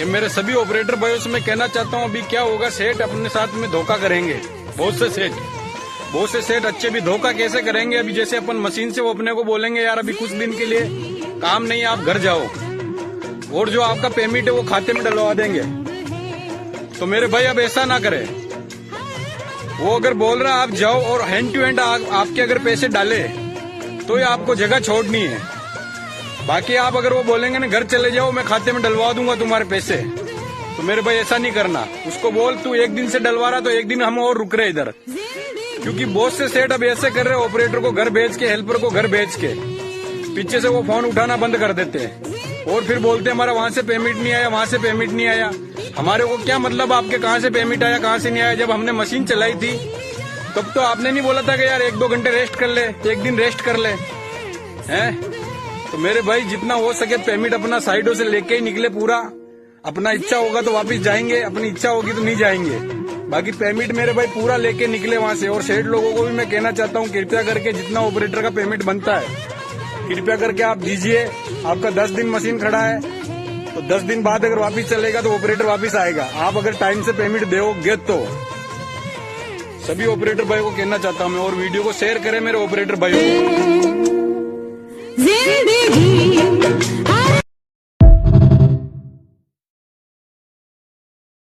कि मेरे सभी ऑपरेटर भाइयों से मैं कहना चाहता हूँ, अभी क्या होगा, सेठ अपने साथ में धोखा करेंगे। बहुत से सेठ अच्छे भी धोखा कैसे करेंगे। अभी जैसे अपन मशीन से वो अपने को बोलेंगे यार अभी कुछ दिन के लिए काम नहीं, आप घर जाओ, और जो आपका पेमेंट है वो खाते में डलवा देंगे। तो मेरे भाई अब ऐसा ना करे। वो अगर बोल रहा आप जाओ और हैंड टू हैंड आपके अगर पैसे डाले तो ये आपको जगह छोड़नी है। बाकी आप अगर वो बोलेंगे ना घर चले जाओ मैं खाते में डलवा दूंगा तुम्हारे पैसे, तो मेरे भाई ऐसा नहीं करना। उसको बोल तू एक दिन से डलवा रहा तो एक दिन हम और रुक रहे इधर, क्योंकि बहुत से सेठ अब ऐसे कर रहे हैं, ऑपरेटर को घर भेज के, हेल्पर को घर भेज के पीछे से वो फोन उठाना बंद कर देते हैं और फिर बोलते हैं हमारा वहां से पेमेंट नहीं आया, वहां से पेमेंट नहीं आया। हमारे को क्या मतलब आपके कहाँ से पेमेंट आया कहाँ से नहीं आया। जब हमने मशीन चलाई थी तब तो आपने नहीं बोला था कि यार 1-2 घंटे रेस्ट कर ले, एक दिन रेस्ट कर ले, हैं? तो मेरे भाई जितना हो सके पेमेंट अपना साइडों से लेके ही निकले पूरा। अपना इच्छा होगा तो वापस जाएंगे, अपनी इच्छा होगी तो नहीं जाएंगे। बाकी पेमेंट मेरे भाई पूरा लेके निकले वहां से। और सेठ लोगों को भी मैं कहना चाहता हूँ कृपया करके जितना ऑपरेटर का पेमेंट बनता है कृपया करके आप दीजिए। आपका 10 दिन मशीन खड़ा है तो 10 दिन बाद अगर वापस चलेगा तो ऑपरेटर वापस आएगा। आप अगर टाइम से पेमेंट दोगे तो सभी ऑपरेटर भाई को कहना चाहता हूँ मैं। और वीडियो को शेयर करें मेरे ऑपरेटर भाइयों को।